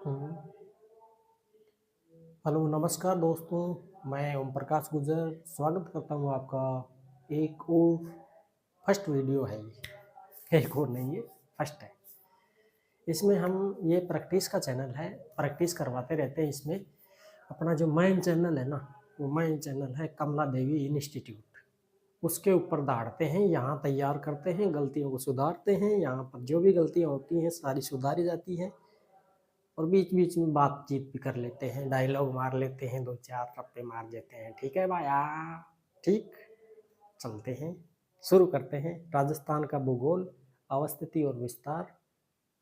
हम्म, hello नमस्कार दोस्तों। मैं ओम प्रकाश गुर्जर स्वागत करता हूँ आपका एक और फर्स्ट वीडियो है ये। एक और नहीं, ये फर्स्ट है। इसमें हम ये प्रैक्टिस का चैनल है, प्रैक्टिस करवाते रहते हैं। इसमें अपना जो मेन चैनल है ना, वो मेन चैनल है कमला देवी इंस्टीट्यूट। उसके ऊपर दाढ़ते हैं, यहाँ तैयार करते हैं, गलतियों को सुधारते हैं। यहाँ पर जो भी गलतियाँ होती हैं सारी सुधारी जाती हैं, और बीच बीच में बातचीत भी कर लेते हैं, डायलॉग मार लेते हैं, दो चार रप्पे मार देते हैं। ठीक है भाया? ठीक, चलते हैं, शुरू करते हैं। राजस्थान का भूगोल, अवस्थिति और विस्तार,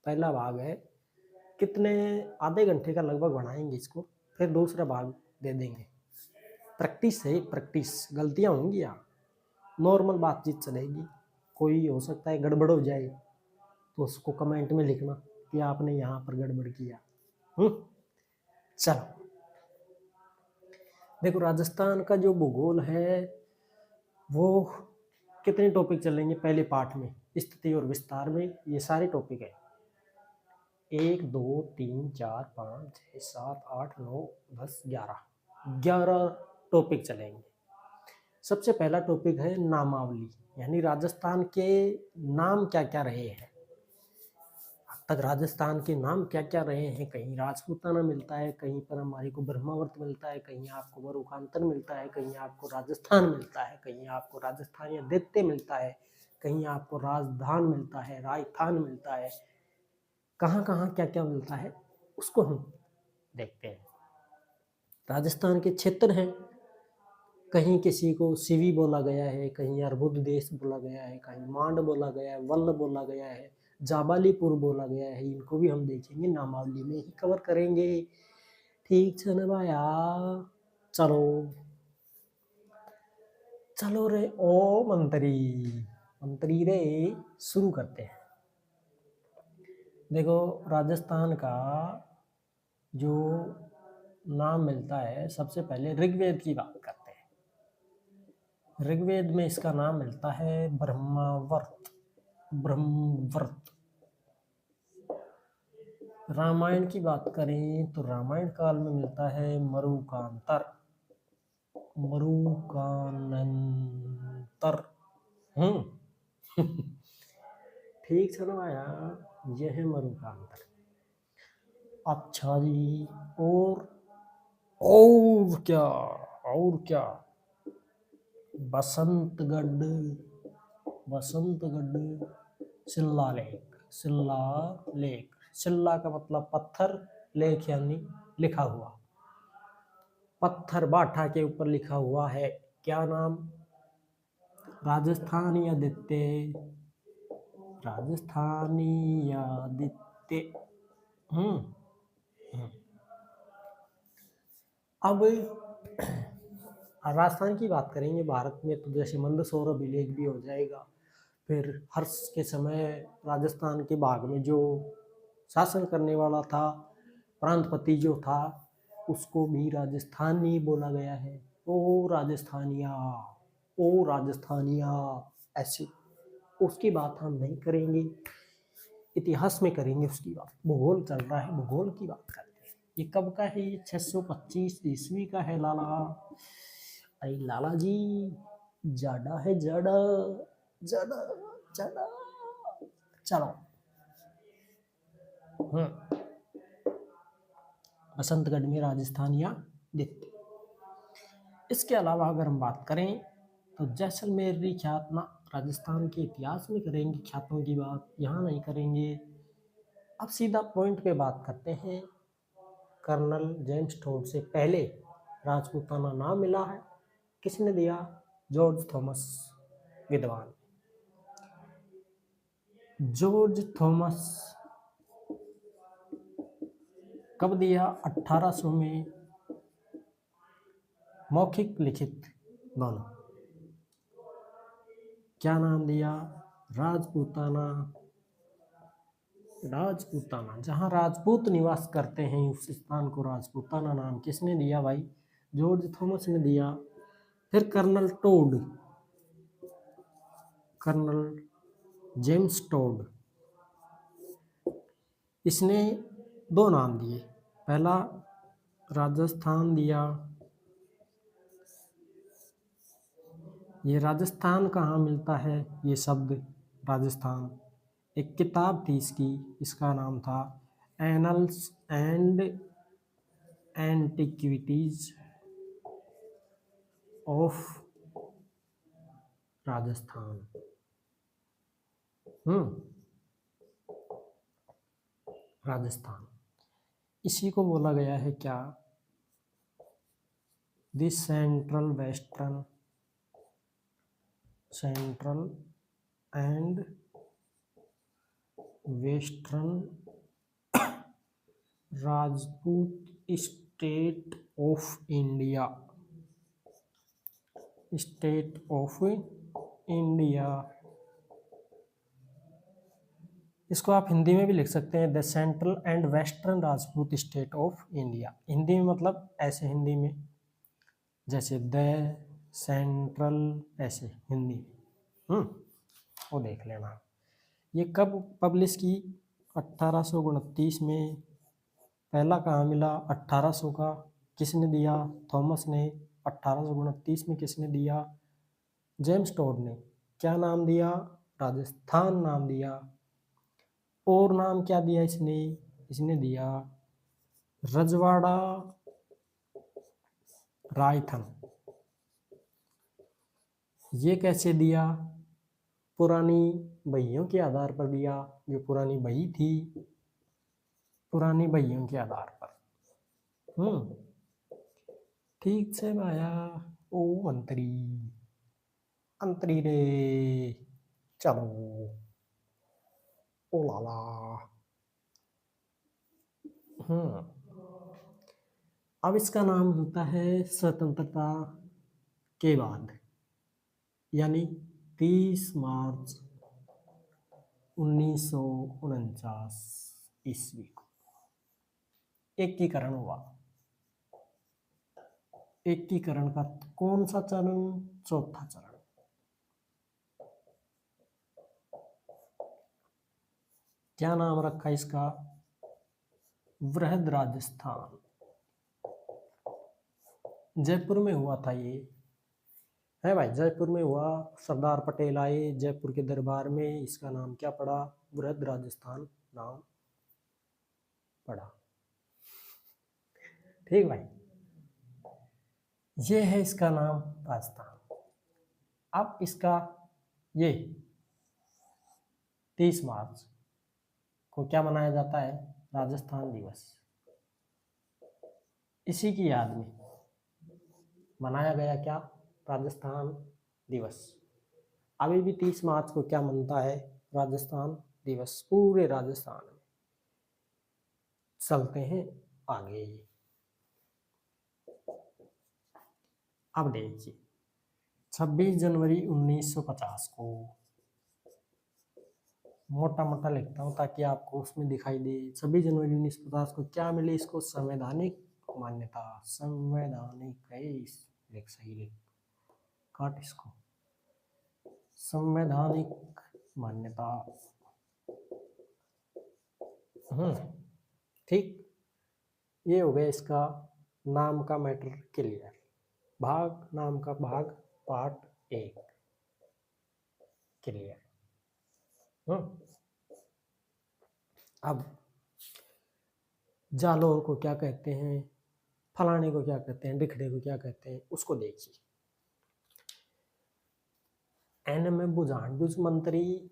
पहला भाग है। कितने, आधे घंटे का लगभग बनाएंगे इसको, फिर दूसरा भाग दे देंगे। प्रैक्टिस है, प्रैक्टिस। गलतियां होंगी यहाँ, नॉर्मल बातचीत चलेगी। कोई हो सकता है गड़बड़ हो जाए, तो उसको कमेंट में लिखना कि आपने यहाँ पर गड़बड़ किया। चलो देखो, राजस्थान का जो भूगोल है वो कितने टॉपिक चलेंगे पहले पार्ट में, स्थिति और विस्तार में। ये सारे टॉपिक है, 1 2 3 4 5 6 7 8 9 10 11 टॉपिक चलेंगे। सबसे पहला टॉपिक है नामावली, यानी राजस्थान के नाम क्या क्या रहे हैं। अब तक राजस्थान के नाम क्या क्या रहे हैं। कहीं राजपूताना मिलता है, कहीं पर हमारे को ब्रह्मावर्त मिलता है, कहीं आपको वरुखांतर मिलता है, कहीं आपको राजस्थान मिलता है, कहीं आपको राजस्थान या दैत्य मिलता है, कहीं आपको राजधान मिलता है, राजस्थान मिलता है। कहाँ कहाँ क्या क्या मिलता है उसको हम देखते हैं। राजस्थान के क्षेत्र हैं, कहीं किसी को सिवी बोला गया है, कहीं अर्बुद देश बोला गया है, कहीं मांड बोला गया है, वल्ल बोला गया है, जाबालीपुर बोला गया है। इनको भी हम देखेंगे, नामावली में ही कवर करेंगे। ठीक है ना भाया? चलो चलो रे ओ मंत्री, मंत्री रे, शुरू करते हैं। देखो, राजस्थान का जो नाम मिलता है, सबसे पहले ऋग्वेद की बात करते हैं। ऋग्वेद में इसका नाम मिलता है ब्रह्मावर्त, ब्रह्मवर्त। रामायण की बात करें तो रामायण काल में मिलता है मरुकांतर, मरुकानंतर। ठीक है ना यार, यह है मरुकांतर। अच्छा जी, और क्या, और क्या? Basantgarh, Basantgarh, Shilla lake, Shilla lake. शिल्ला का मतलब पत्थर, लेक यानी लिखा हुआ। पत्थर बाठा के ऊपर लिखा हुआ है। क्या नाम? राजस्थानी आदित्य, राजस्थानी आदित्य। अब राजस्थान की बात करेंगे। भारत में तो जैसे मंदसौर अभिलेख भी हो जाएगा। फिर हर्ष के समय राजस्थान के भाग में जो शासन करने वाला था, प्रांतपति जो था, उसको भी राजस्थानी बोला गया है। ओ राजस्थानिया, ओ राजस्थानिया, ऐसे। उसकी बात हम नहीं करेंगे, इतिहास में करेंगे उसकी बात। भूगोल चल रहा है, भूगोल की बात करते हैं। ये कब का है? ये 625 ईस्वी का है लाला। अरे लाला जी, जाडा है, जाडा, जाडा, जाडा। चलो, बसंतगढ़ में राजस्थानिया दिखते। इसके अलावा अगर हम बात करें तो जैसलमेर ख्यात ना, राजस्थान के इतिहास में करेंगे ख्यातों की बात, यहाँ नहीं करेंगे। अब सीधा पॉइंट पे बात करते हैं। कर्नल जेम्स टोड से पहले राजपूताना नाम मिला है, किसने दिया? जॉर्ज थॉमस विद्वान, जॉर्ज थॉमस। कब दिया? 1800 में, मौखिक लिखित दोनों। क्या नाम दिया? राजपूताना, राजपूताना। जहाँ राजपूत निवास करते हैं उस स्थान को राजपूताना नाम किसने दिया भाई? जॉर्ज थॉमस ने दिया। फिर colonel Tod, colonel James Tod, इसने दो नाम दिए। पहला राजस्थान दिया। ये राजस्थान कहाँ मिलता है, ये शब्द राजस्थान, एक किताब थी इसकी, इसका नाम था annuls and antiquities of Rajasthan. Rajasthan, इसी को बोला गया है क्या, this central and western Rajput state of India, इसको आप हिंदी में भी लिख सकते हैं, the central and western Rajput state of India. Hindi में मतलब ऐसे, हिंदी में जैसे द सेंट्रल, ऐसे हिंदी में। वो देख लेना। ये कब पब्लिश की, 1829 में। पहला कहाँ मिला, 1800 का। किसने दिया, थॉमस ने। 1829 में किसने दिया, जेम्स टोड ने। क्या नाम दिया, राजस्थान नाम दिया। और नाम क्या दिया इसने दिया रजवाड़ा रायथन। ये कैसे दिया, पुरानी बहियों के आधार पर दिया, जो पुरानी बही थी, पुरानी बहियों के आधार पर। ठीक से भाया। ओ अंतरी अंतरी रे, चलो ओ लाला। अब इसका नाम होता है स्वतंत्रता के बाद, यानी 30 मार्च 1949 ईस्वी को एकीकरण हुआ। एकीकरण का कौन सा चरण, चौथा चरण। क्या नाम रखा इसका, वृहद राजस्थान। जयपुर में हुआ था ये, है भाई, जयपुर में हुआ। सरदार पटेल आए जयपुर के दरबार में, इसका नाम क्या पड़ा, वृहद राजस्थान नाम पड़ा। ठीक भाई, ये है इसका नाम राजस्थान। अब इसका ये 30 मार्च को क्या मनाया जाता है, राजस्थान दिवस। इसी की याद में मनाया गया क्या, राजस्थान दिवस। अभी भी 30 मार्च को क्या मनता है, राजस्थान दिवस, पूरे राजस्थान में। चलते हैं आगे। अब देखिए 26 जनवरी 1950 को, मोटा मोटा लिखता हूँ ताकि आपको उसमें दिखाई दे। 26 जनवरी 1950 को क्या मिली इसको, संवैधानिक मान्यता। संवैधानिक है, लिख सही लिख, काट इसको, संवैधानिक मान्यता। ठीक, ये हो गया इसका नाम का मैटर क्लियर। भाग, नाम का भाग, पार्ट 1 क्लियर। अब जालौर को क्या कहते हैं, फलाने को क्या कहते हैं, डिखड़े को क्या कहते हैं, उसको देखिए। एन में बुझान बुझ मंत्री,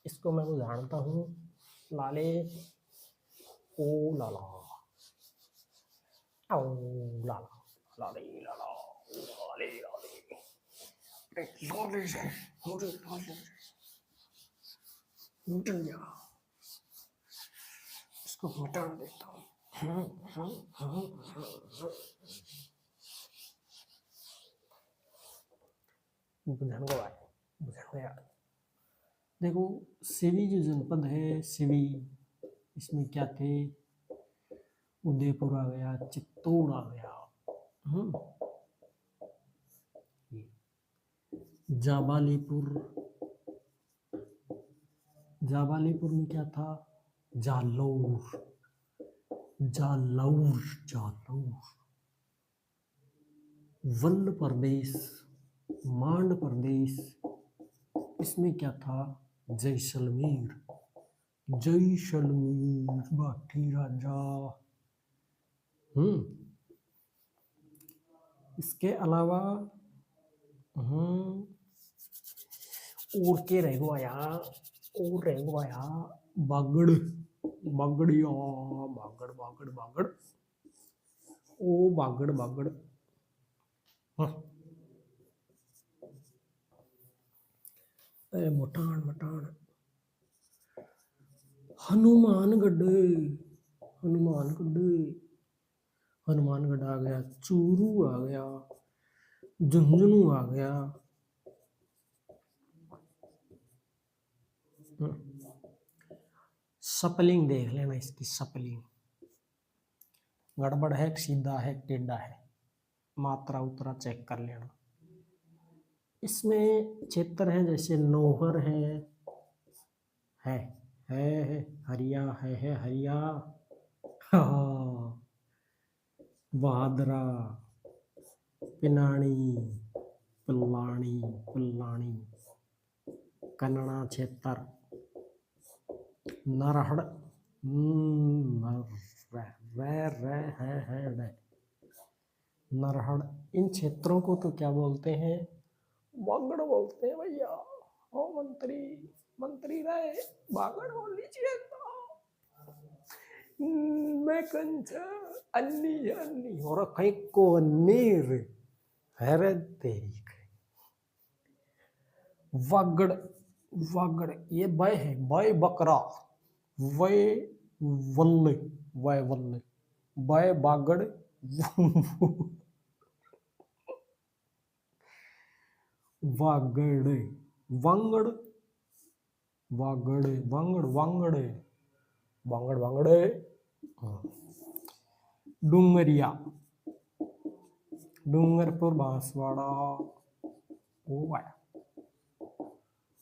इसको मैं बुझानता हूँ, लाले ओ लाला, ओ लाला, लाले लाला, लाले लाले, लाले से मुझे लाले मिट गया, इसको मिटा देता हूँ। बुझान को आए, बुझान को यार। देखो सिवी जो जनपद है, सिवी, इसमें क्या थे, उदयपुर आ गया, चित्तौड़ आ गया, जाबालीपुर, जाबालीपुर में क्या था, जालौर, जालौर, जालौर। वल्ल प्रदेश, मांड प्रदेश, इसमें क्या था? जैसलमेर, जैसलमेर बाठी राजा। इसके अलावा और के रह गया, और रह गया बागड़, बागड़िया, बागड़ बागड़ बागड़, ओ बागड़ बागड़। अरे मटान मटान, हनुमानगढ़, हनुमानगढ़, हनुमानगढ़ आ गया, चूरू आ गया, झुंझुनू आ गया। स्पेलिंग देख लेना इसकी, स्पेलिंग गड़बड़ है, सीधा है, टेढ़ा है, मात्रा उतरा चेक कर लेना। इसमें क्षेत्र है जैसे नौहर है, हरिया है हरिया, हाँ, बहादरा, पिनाणी, पिल्लानी, पिल्लानी, कन्नड़ा क्षेत्र, नरहड़, नरहड़। इन क्षेत्रों को तो क्या बोलते हैं? बागड़ बोलते हैं भैया। ओ मंत्री, मंत्री रहे बागड़ बोल लीजिए तो। मैं कंच अन्नी अन्नी और कहीं को नीर है तेरी। वागड़, वागड़ ये बय है, बय बकरा, वय वल्ल, वय वल्ल, बय बागड़, वागड़, वांगड़, वागड़, वांगड़, वांगड़, वांगड़, वांगड़े, डूंगरिया, डूंगरपुर, बांसवाड़ा, ओ भाई,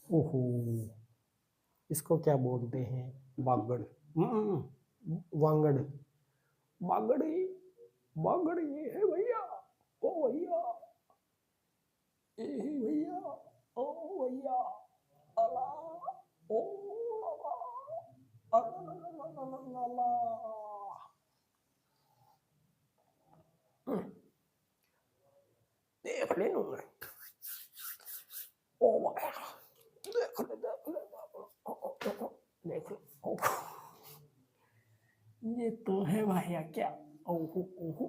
ओहो, इसको क्या बोलते हैं? बागड़, वांगड़, बागड़ी, बागड़ ये है भैया, ओ भैया, ये है भैया, ओ भैया, अला, ओ अला, देख ले नो, ओ भैया, देख ले, देख ले, देख ले, ये तो है भैया क्या? ओहो ओहो,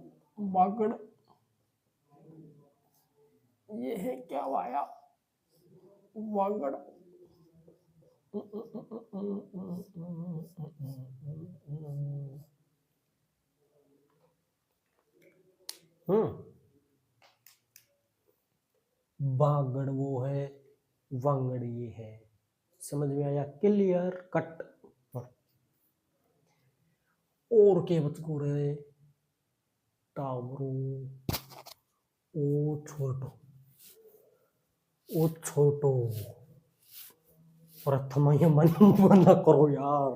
बागड़, ये है क्या भैया? बागड़, बागड़ वो है, वांगड़ ये है। समझ में आया? Clear cut. और के बचको रहे टावरो, ओ छोटो, ओ छोटो, प्रथम मन मन करो यार,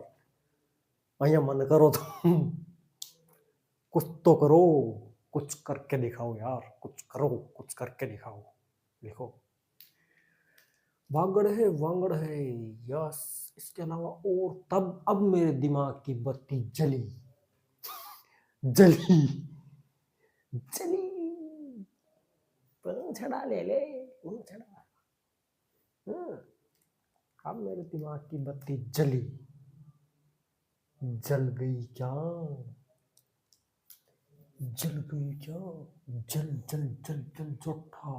भैया मन करो तुम, कुछ तो करो, कुछ करके दिखाओ यार, कुछ करो, कुछ करके दिखाओ। देखो वागड़ है, वांगड़ है, यस। इसके अलावा और तब अब मेरे दिमाग की बत्ती जली, जली, जली, पंछड़ा ले ले, पंछड़ा। अब मेरे दिमाग की बत्ती जली, जल गई क्या? जल गई क्या? जल जल जल जल जोठा,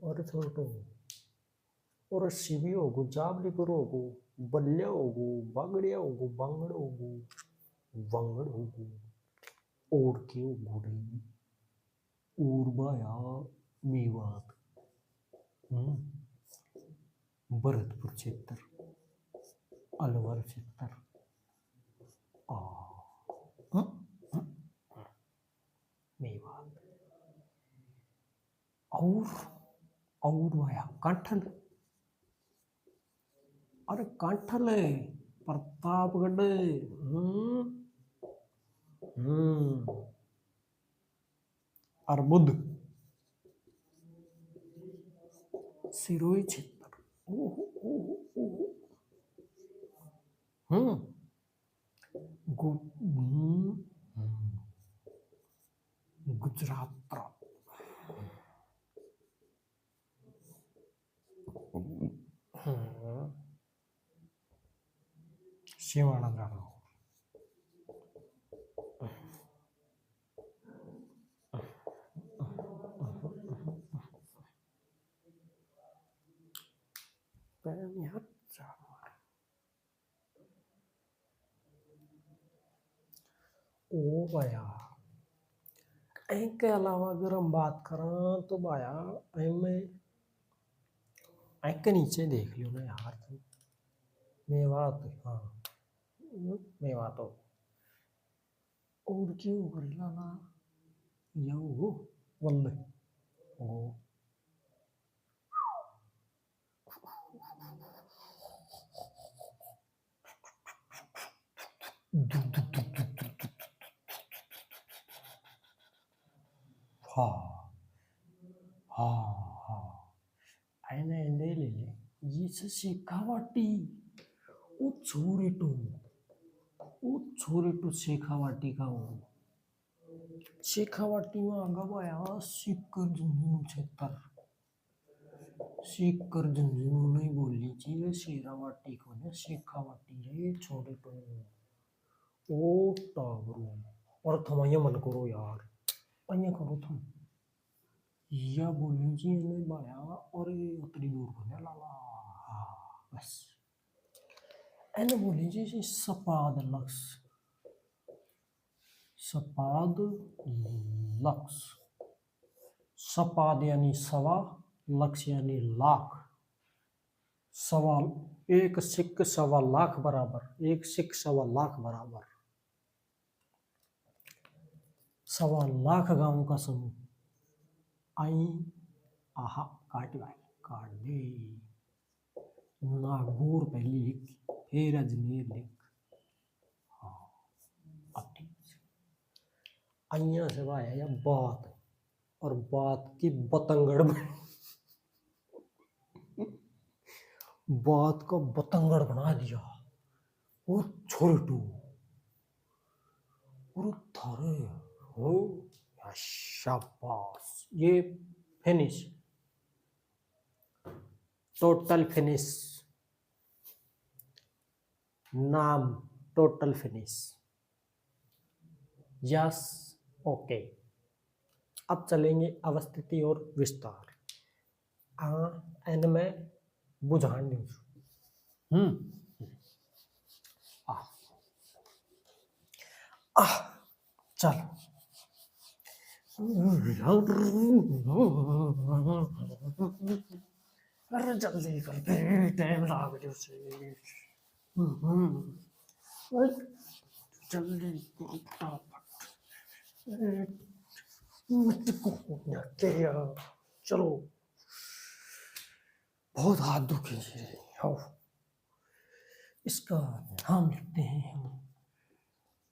और छोटो, और शिवी होगो, जाबली पर होगो, बल्ले होगो, बागड़िया होगो, बांगड़ होगो, वांगड़ होगो, और के घोड़े, और बाया मेवात, भरतपुर क्षेत्र, अलवर क्षेत्र, मेवात, और वाया कांठल, अरे कांठल है, प्रतापगढ़। अर्बुद, सिरोही क्षेत्र। ओहो ओहो ओहो। गुजरात। शिवानंद जाधव। ओ भाया, इनके अलावा अगर हम बात करें तो भाया इनके नीचे देख लो ना यार तुम। मेवात, हाँ मेवात हो। और क्यों कर लाना यो वल्ले ओ हाँ हाँ हाँ, आईने ले ले ये से शेखावाटी। ओ छोरे टू शेखावाटी का वो शेखावाटी में आगा भाया सीकर झुंझुनू क्षेत्र। सीकर झुंझुनू नहीं बोलनी चाहिए, शेरावाटी को ना शेखावाटी है छोरे टू। ओ टाबरू और थमाइया मन करो यार, अइया करो तुम या बोलनी चाहिए नहीं भाया। और उतनी दूर को ना लाला। हाँ बस एने बोलनी चाहिए सपाद लक्स। सपाद लक्स। सपाद यानी सवा, लक्ष यानी लाख। सवाल एक सिक्क सवा लाख बराबर, एक सिक्क सवा लाख बराबर। सवा लाख गांव का समूह। आई आहा काट भाई काट दे। नागौर पहली लिख, फिर अजमेर लिख। हाँ अब ठीक अइया से भाई या बात, और बात की बतंगड़ बात को बतंगड़ बना दिया। और छोटू और थारे हो या शाबाश, ये फिनिश, टोटल फिनिश। नाम टोटल फिनिश। Yes okay. अब चलेंगे अवस्थिति और विस्तार। एन में बुझान चल अरे जल्दी कर दे, टाइम लाग रही उसे। जल्दी चलो, बहुत हाथ दुखे हो। इसका नाम लिखते हैं हम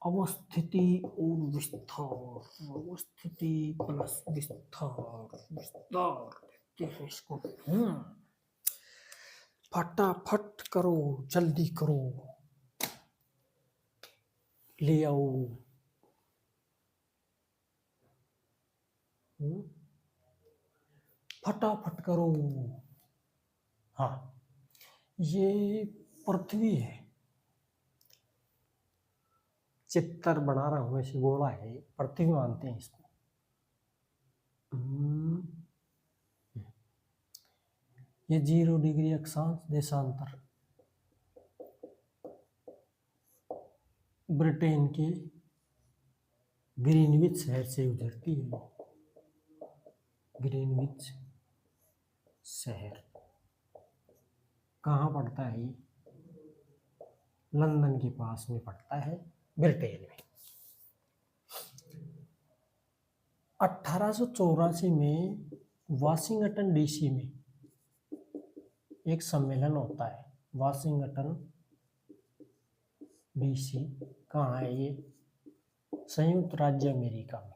अवस्थिति और विस्तार। अवस्थिति प्लस विस्तार, विस्तार लिखते हैं इसको। फटाफट करो, जल्दी करो, ले आओ। फटाफट करो। हाँ ये पृथ्वी है, चित्र बना रहा हूं ऐसे गोला है, पृथ्वी मानते हैं इसको। ये 0 डिग्री अक्षांश देशांतर ब्रिटेन के ग्रीनविच शहर से गुजरती है। ग्रीनविच शहर कहाँ पड़ता है? ये लंदन के पास में पड़ता है, ब्रिटेन में। 1884 में वाशिंगटन डीसी में एक सम्मेलन होता है, वाशिंगटन BC कहाँ है ये? संयुक्त राज्य अमेरिका में।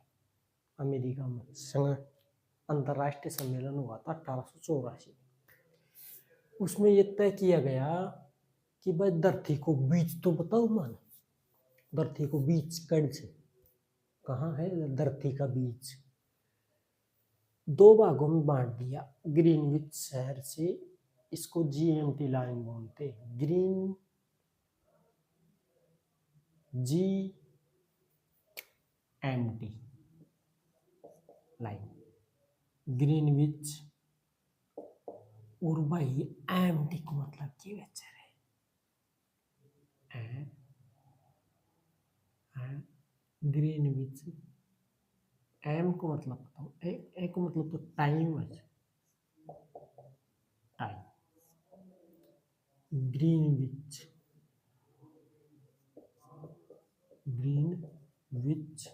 अमेरिका में अंतर्राष्ट्रीय सम्मेलन हुआ था 1884 में। उसमें ये तय किया गया कि भाई धरती को बीज तो बताओ मान, धरती को बीज कण से कहाँ है धरती का बीज? 2 भागों में बांट दिया ग्रीनविच शहर से। इसको GMT लाइन बोलते हैं, ग्रीन GMT लाइन, ग्रीनविच। और भाई MT को मतलब क्या बेचारे ग्रीनविच, M को मतलब बताओ, ए को मतलब तो टाइम है, टाइम। ग्रीनविच, ग्रीनविच,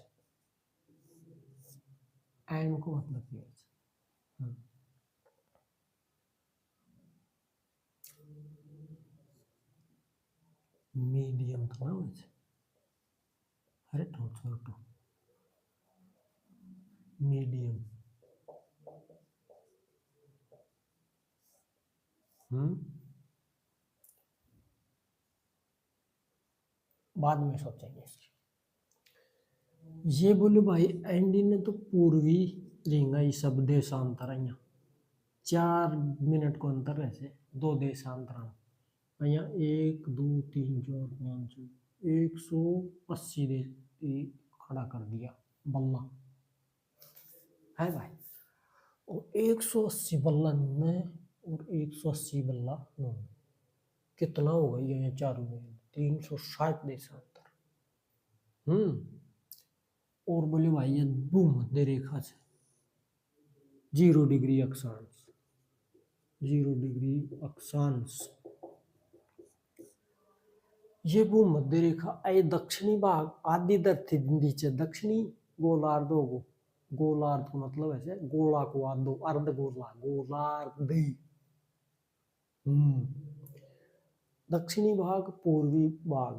M को मतलब क्या है? मीडियम तो ना वैसे, अरे छोटो मीडियम। बाद में सोचेंगे इसकी। ये बोले भाई एंडी ने तो पूर्वी रेंगा ये सब देशांतर है, 4 मिनट को अंतर ऐसे 2 देशांतर यहाँ 1 2 3 4 5 6 180 दे खड़ा कर दिया बल्ला है भाई। और 180 बल्ला में और 180 बल्ला कितना होगा ये चारों में? 360 देशांतर। और बोले भाई ये भूमध्य रेखा से 0 डिग्री अक्षांश, 0 डिग्री अक्षांश। ये भूमध्य रेखा ए दक्षिणी भाग आदि धरती नीचे दक्षिणी गोलार्ध होगो। गोलार्ध को मतलब ऐसे गोला को आधो, अर्ध गोला, गोलार्ध। दक्षिणी भाग पूर्वी भाग,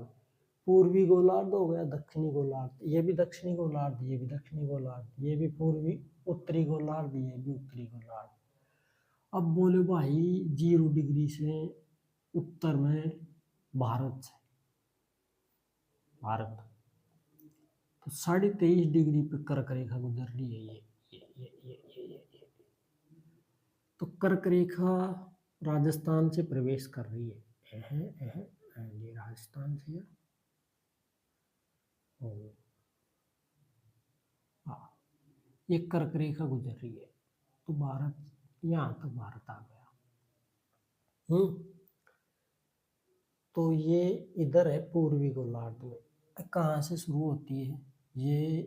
पूर्वी गोलार्ध हो गया, दक्षिणी गोलार्ध, ये भी दक्षिणी गोलार्ध, ये भी दक्षिणी गोलार्ध, ये भी पूर्वी उत्तरी गोलार्ध, ये भी उत्तरी गोलार्ध। अब बोले भाई 0 डिग्री से उत्तर में भारत से, भारत तो 23.5 डिग्री पे कर्क रेखा गुजर रही है ये। तो कर्क रेखा राजस्थान से प्रवेश कर रही है, ये राजस्थान से है। हाँ, ये कर्क रेखा गुजर रही है तो भारत यहाँ तक भारत आ गया। तो ये इधर है पूर्वी गोलार्ध में। कहाँ से शुरू होती है ये?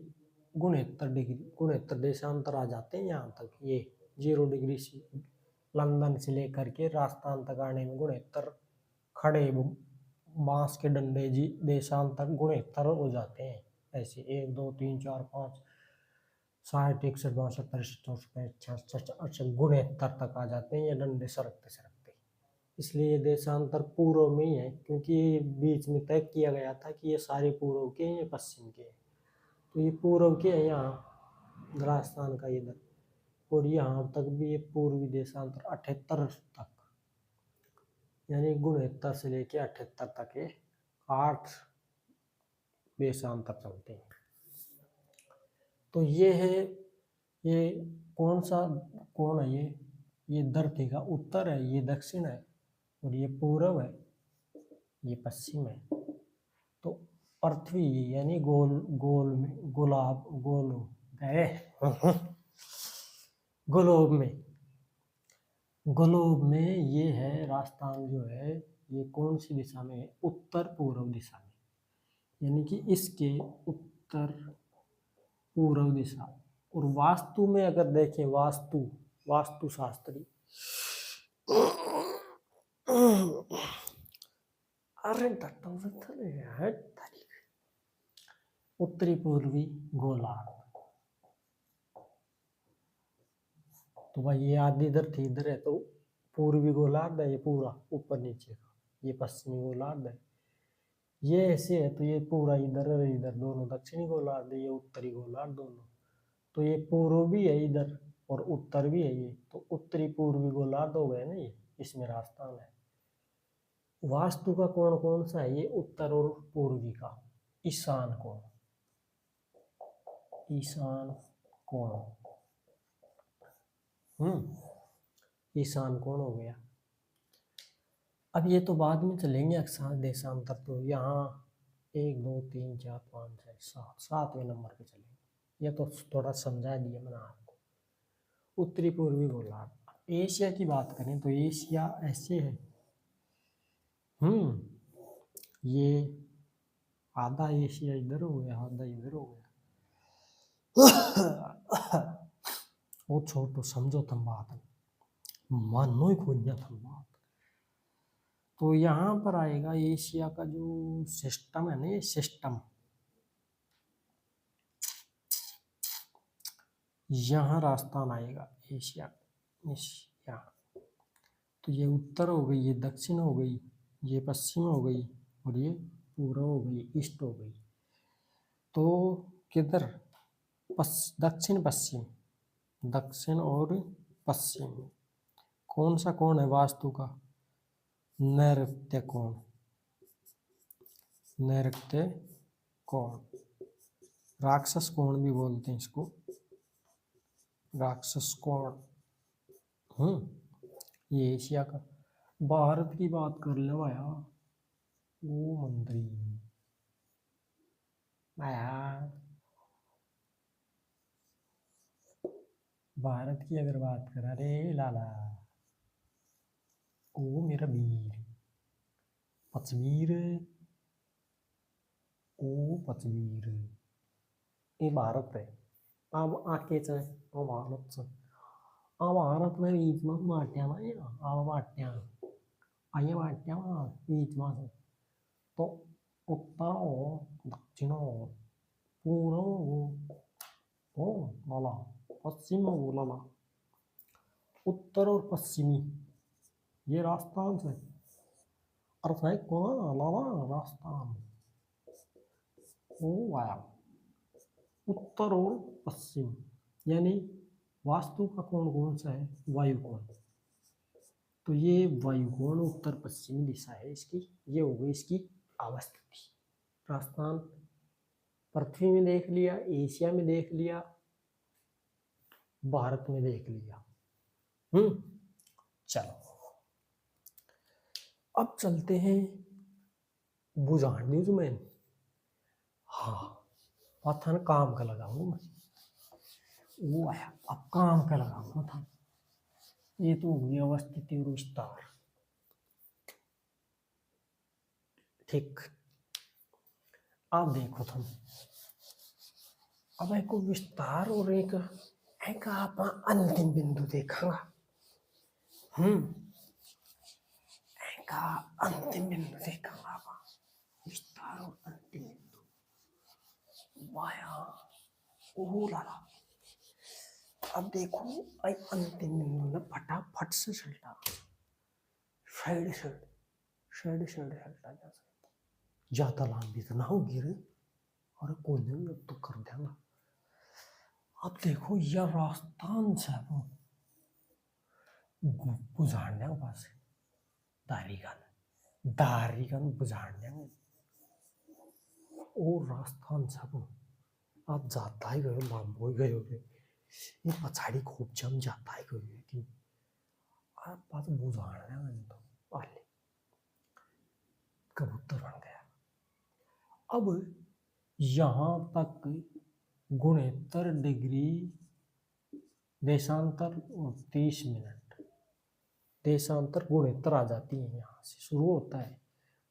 69 डिग्री, 69 देशांतर आ जाते हैं यहाँ तक। ये 0 डिग्री से लंदन से लेकर के राजस्थान तक आने में 69 खड़े बांस के डंडे जी देशांतर 69 हो जाते हैं ऐसे। 1 2 3 4 5 60 61 62 63 64 65 66 69 तक आ जाते हैं ये डंडे सरकते सरकते। इसलिए ये देशांतर पूर्व में ही है, क्योंकि बीच में तय किया गया था कि ये सारे पूर्व के हैं, ये पश्चिम के हैं। तो ये पूर्व के हैं यहाँ राजस्थान का इधर, और यहाँ तक भी ये पूर्वी देशांतर 78 तक, यानी 69 से लेके 78 तक ये 8 देशांतर चलते हैं। तो ये है, ये कौन सा कोण है? ये धरती का उत्तर है, ये दक्षिण है, और ये पूर्व है, ये पश्चिम है। तो पृथ्वी यानी गोल गोल में गुलाब गोल गए ग्लोब में ये है राजस्थान जो है ये कौन सी दिशा में है? उत्तर पूर्व दिशा में, यानी कि इसके उत्तर पूर्व दिशा। और वास्तु में अगर देखें, वास्तुशास्त्री अरे उत्तरी पूर्वी गोलार्ध। तो भाई ये आधी धरती इधर है तो पूर्वी गोलार्ध है ये पूरा ऊपर नीचे का, ये पश्चिमी गोलार्ध है, ये ऐसे है तो ये पूरा इधर और इधर दोनों दक्षिणी गोलार्ध, ये उत्तरी गोलार्ध दोनों। तो ये पूर्व भी है इधर और उत्तर भी है, ये तो उत्तरी पूर्वी गोलार्ध हो गए ना ये, इसमें राजस्थान है। वास्तु का कोण कौन सा है? ये उत्तर और पूर्वी का ईशान कोण, ईशान कोण। ईशान कोण हो गया। अब ये तो बाद में चलेंगे अक्षांश देशांतर, तो यहाँ 1 2 3 4 5 6 7 7वें नंबर पे चलेंगे। ये तो थोड़ा समझा दिया मैंने आपको। उत्तरी पूर्वी गोलार्ध। एशिया की बात करें तो एशिया ऐसे है, ये आधा एशिया इधर हो गया, आधा इधर हो गया। वो छोटो समझो तुम बात, मानो ही खोजना तुम बात। तो यहाँ पर आएगा एशिया का जो सिस्टम है ना, ये सिस्टम यहाँ राजस्थान आएगा, एशिया एशिया। तो ये उत्तर हो गई, ये दक्षिण हो गई, ये पश्चिम हो गई और ये पूर्व हो गई, ईस्ट हो गई। तो किधर दक्षिण पश्चिम, दक्षिण और पश्चिम कौन सा कोण है वास्तु का? नैऋत्य कोण, नैऋत्य कोण, राक्षस कोण भी बोलते हैं इसको, राक्षस कोण। ये एशिया का। भारत की बात कर लो आया, वो मंत्री आया। भारत की अगर बात करा रे लाला, ओ मेरा वीर पचवीर, ओ पचवीर, ये भारत है। अब आके चाहे वो भारत से, अब भारत में बीच में वाट्या ना, ये अब वाट्या आइए, वाट्या बीच में से तो उत्तर हो, दक्षिण हो, पूर्व हो, ओ लाला, पश्चिम हो लाला। उत्तर और पश्चिमी ये राजस्थान से अर्थ है कौन लाला, राजस्थान। ओ आया उत्तर और पश्चिम, यानी वास्तु का कोण कौन सा है? वायु कोण। तो ये वायु कोण उत्तर पश्चिमी दिशा है इसकी, ये हो गई इसकी अवस्थिति। राजस्थान पृथ्वी में देख लिया, एशिया में देख लिया, भारत में देख लिया। चलो अब चलते हैं बुझान न्यूज में। हाँ पता न काम का लगाऊंगा मैं, वो आया अब काम का लगाऊंगा था। ये तो हुई अवस्थिति और विस्तार, ठीक। अब देखो तुम, अब एक विस्तार और एक आप अंतिम बिंदु देखा। एक अंतिम बिंदु देखा, विस्तार और अंतिम बिंदु वाया ओ लाला। अब देखो आई अंतिम बिंदु ना फटाफट से चलता, साइड चलता ज्यादा लंबी तो ना होगी रे, और कोई नहीं अब तो कर देगा। अब देखो यह राजस्थान से बुझाने के पास दारीगन बुझाने और राजस्थान से आप जाता ही गयो, लांबो ही गयो रे, ये पछाड़ी खूब जम जाता है गयो, लेकिन आप बात बुझाने तो पहले कबूतर बन गया। अब यहाँ तक 69 डिग्री देशांतर और 30 मिनट देशांतर 69 आ जाती है, यहाँ से शुरू होता है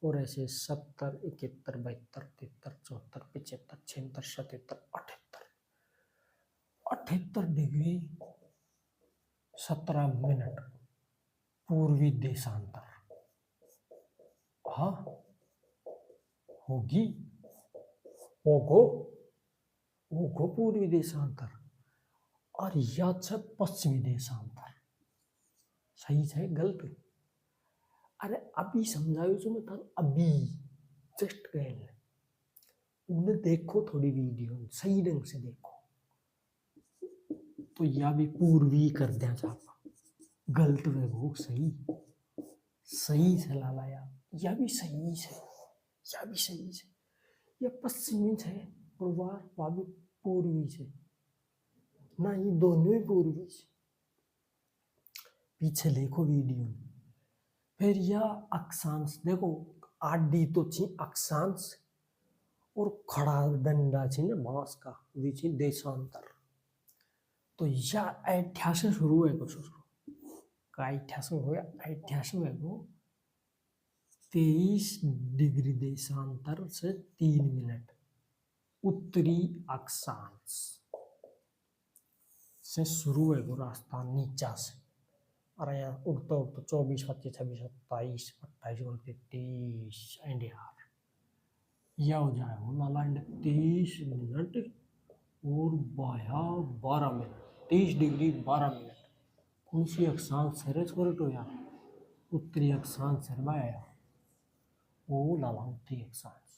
और ऐसे 70 71 72 73 74 75 76 77 78 डिग्री 17 मिनट पूर्वी देशांतर। हाँ होगी, होगो पूर्वी देशांतर और या पश्चिमी देशांतर। सही है गलत? अरे अभी समझायो जो मैं अभी जस्ट गए उन्हें देखो थोड़ी वीडियो सही ढंग से देखो तो या भी पूर्वी कर दिया छापा गलत वे वो सही सही से लाया या भी सही से या भी सही से या पश्चिमी છે पूर्वार वा भी पूर्वी છે ना ये दोनों ही पूर्वी છે पीछे देखो वीडियो में फिर यह अक्षांश देखो आडी तो छी अक्षांश और खड़ा डंडा छी ना बांस का वी छी देशांतर तो यह अठ्या से शुरू है कुछ का अठ्या से हो अठ्या से है वो 23 डिग्री देशांतर से 3 मिनट उत्तरी अक्षांश से शुरू है वो रास्ता नीचा से और यहाँ उड़ता उड़ता 24 25 26 27 28 29 30 एंड यार यह हो जाए वो नाला 30 मिनट और बाया 12 मिनट 30 डिग्री 12 मिनट कौन सी अक्षांश है रे छोरे तो यार उत्तरी अक्षांश है बाया वो लाला उत्तरी अक्षांश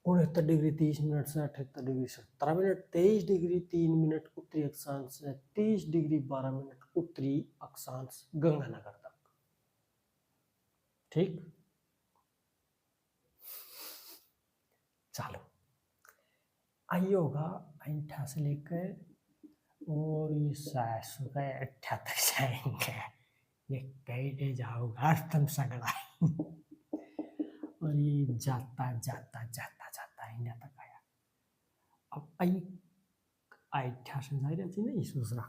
69 डिग्री 30 मिनट से 78 डिग्री 17 मिनट 23 डिग्री 3 मिनट उत्तरी अक्षांश से 30 डिग्री 12 मिनट उत्तरी अक्षांश गंगानगर तक ठीक चलो आइए होगा 58 से लेकर और ये 700 का 78 तक जाएंगे ये कैसे जाओगा तुम सगड़ा और ये जाता जाता जाता जाता इंडिया तक आया अब आई 58 से जाए रहती ना इस दूसरा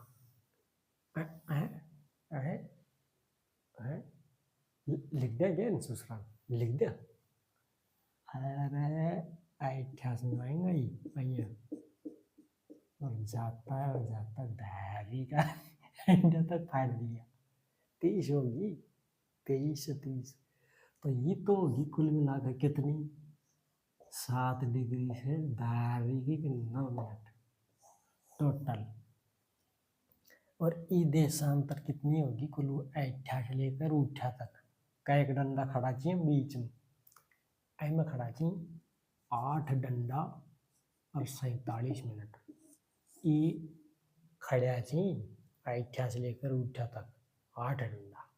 लिख दिया क्या दूसरा लिख दिया अरे 58 में आएगा ही भैया और जाता धारी का इंडिया तक फाड़ दिया 23 होगी 23 से 30 तो ये तो होगी कुल मिलाकर कितनी 7 डिग्री से धारी की 9 मिनट टोटल और ई देशांतर कितनी होगी कुल 58 से लेकर उठा तक का एक डंडा खड़ा चाहिए बीच में आई में खड़ा चाहिए 8 डंडा और 47 मिनट ये खड़ा चाहिए 58 से लेकर उठा तक 8 डंडा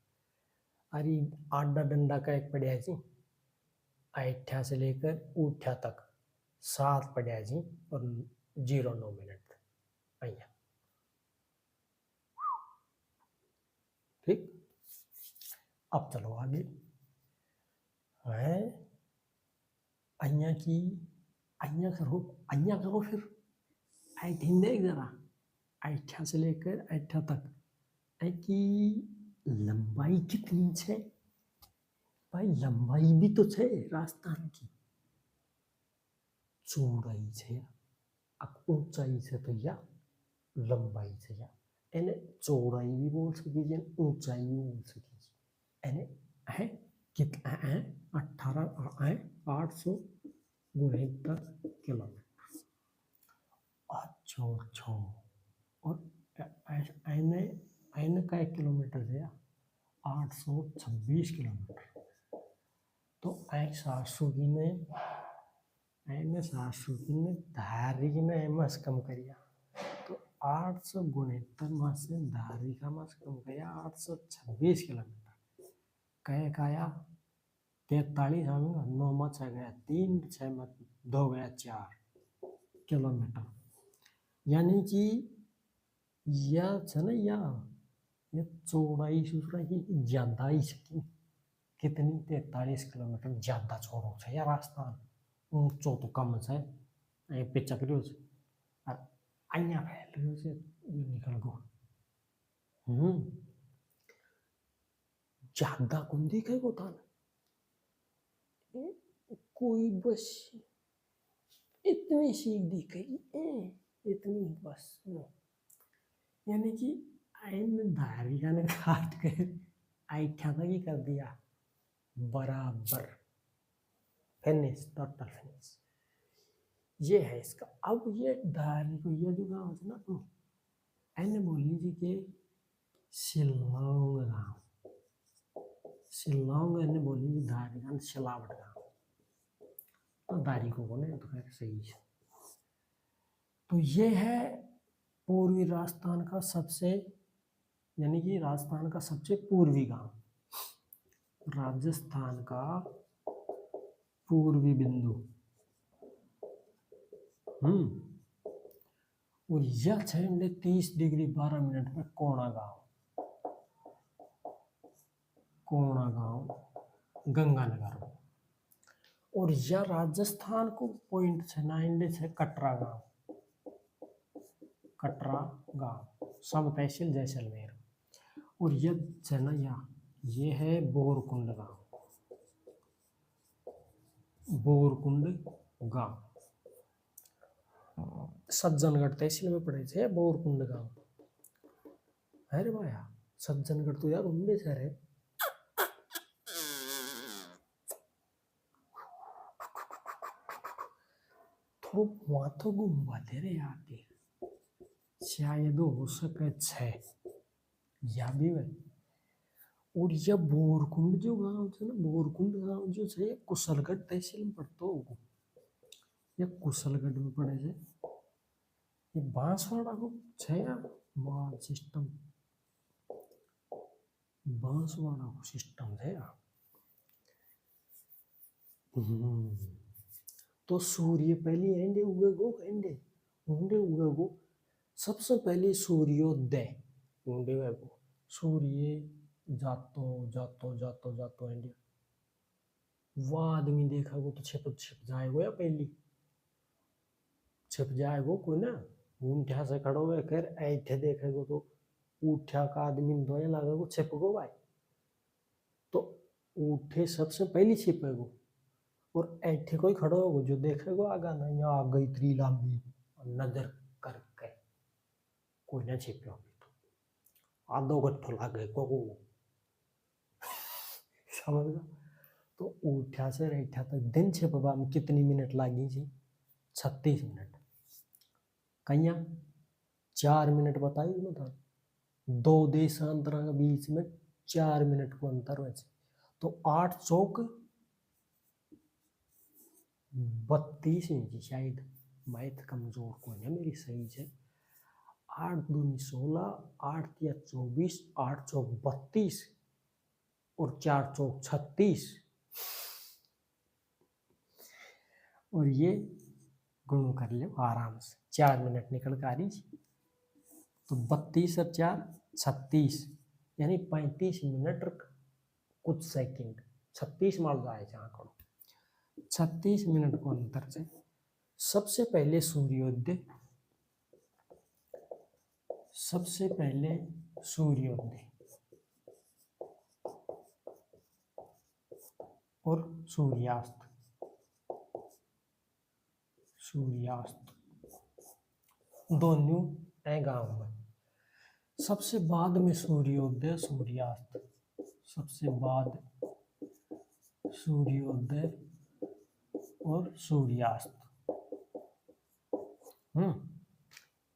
अरे 8 डंडा का एक पड़ा जी 58 से लेकर उठा तक 7 पड़ा जी और 09 मिनट अहिया ठीक अब चलो आगे है अहिया की अहिया करो फिर 18 देख जरा 58 से लेकर 58 तक की लंबाई कितनी है भाई लंबाई भी तो है रास्ता की चौड़ाई है ऊंचाई से तो या लंबाई से या एने चौड़ाई भी बोल सकी ऊंचाई भी बोल सकी एने है कितना है 869 किलोमीटर अच्छा और एने एने का 1 किलोमीटर है 826 किलोमीटर तो 700 की ने एने 700 की ने धारी की ने एमस कम करिया तो 869 में से धारी का मस कम करिया 826 किलोमीटर कहे काया 43 हमें 9 में 6 गया 3 6 में 2 गया 4 किलोमीटर यानी कि यह है ना यह चौड़ाई दूसरा की ज्यादा ही सकी कितनी 43 किलोमीटर ज्यादा छोड़ो है या रास्ता ऊंचो तो कम है पे चक्रियो से और अहिया फैल रही से निकल गो ज्यादा कौन दिखे को था कोई बस इतनी सी दिखेगी इतनी बस यानी कि आइन धारी का ने काट कर आइठा तक ही कर दिया बराबर फिनिश टोटल फिनिश ये है इसका अब ये धारी को ये जो गाँव है ना ऐने बोल लीजिए कि शिलोंग गाँव शिलोंग ऐने बोल लीजिए धारी का शिलावट गाँव तारीखों को नहीं तो खैर सही है। तो ये है पूर्वी राजस्थान का सबसे, यानी कि राजस्थान का सबसे पूर्वी गांव, राजस्थान का पूर्वी बिंदु। और यह 30 डिग्री 12 मिनट में कोणा गांव गंगानगर। और यह राजस्थान को पॉइंट है कटरा गांव सब तहसील जैसलमेर। और यह ये है बोरकुंड गांव सज्जनगढ़ तहसील में पड़े थे बोरकुंड गांव। अरे भाया सज्जनगढ़ तो यार उनमें शहर है। तो वहां तो घूमवा दे रहे आके शायद हो सके 6 या भी वह। और यह बोरकुंड जो गांव है ना, बोरकुंड गांव जो है कुशलगढ़ तहसील में पड़ता होगा। यह कुशलगढ़ में पड़े थे। ये बांसवाड़ा को है यार माल सिस्टम, बांसवाड़ा को सिस्टम है यार। तो सूर्य पहले एंडे उगे सबसे पहले सूर्योदय उंडे वो सूर्य जातो एंडे वो आदमी देखा वो तो छिप जाएगा या पहली छिप जाएगा कोई ना ऊंठा से खड़ो हुए कर ऐठे देखेगो तो ऊठा का आदमी दो लगेगो छिप गो भाई। तो ऊठे सबसे पहली छिपेगो और ऐठे कोई खड़ो होगो जो देखेगो आगा ना यहाँ आ गई इतनी लंबी नजर करके कोई ना छिपे होगी तो आधो गट्ठो लागे को समझ लो। तो ऊठा से ऐठा तक दिन छिपवा में कितनी मिनट लगी थी 36 मिनट। कहीं 4 मिनट बताइए ना था 2 देशांतरा के बीच में 4 मिनट को अंतर वैसे तो 8 चौक 32 इंच शायद मैथ कमजोर को है मेरी सही है। 8 दूनी 16 8 या 24 8 चौक 32 और 4 चौक 36 और ये गुणो कर ले आराम से 4 मिनट निकल कर आ रही तो 32 और 4 36 यानी 35 मिनट कुछ सेकंड 36 मार जाए जहाँ करो 36 मिनट को अंतर से सबसे पहले सूर्योदय और सूर्यास्त दोनों है गांव में। सबसे बाद में सूर्योदय सूर्यास्त सबसे बाद सूर्योदय और सूर्यास्त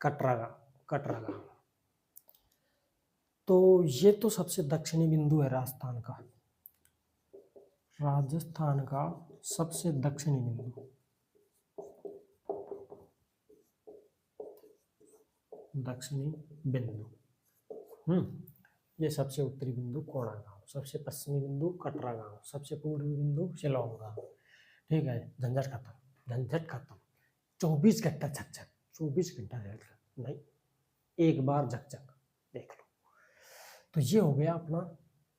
कटरा गांव। तो ये तो सबसे दक्षिणी बिंदु है राजस्थान का सबसे दक्षिणी बिंदु। ये सबसे उत्तरी बिंदु कोणा गांव, सबसे पश्चिमी बिंदु कटरा गांव, सबसे पूर्वी बिंदु शिलोंग गांव। ठीक है झंझट खत्म 24 घंटा झकझक 24 घंटा नहीं एक बार झकझक देख लो। तो ये हो गया अपना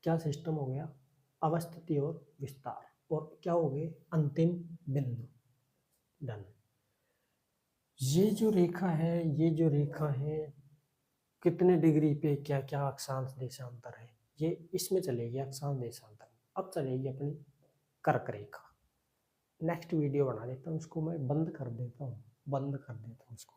क्या सिस्टम हो गया अवस्थिति और विस्तार और क्या हो गए अंतिम बिंदु डन। ये जो रेखा है कितने डिग्री पे क्या क्या अक्षांश देशांतर है ये इसमें चलेगी अक्षांश देशांतर। अब चलेगी अपनी कर्क रेखा। नेक्स्ट वीडियो बना देता हूँ उसको मैं बंद कर देता हूँ उसको।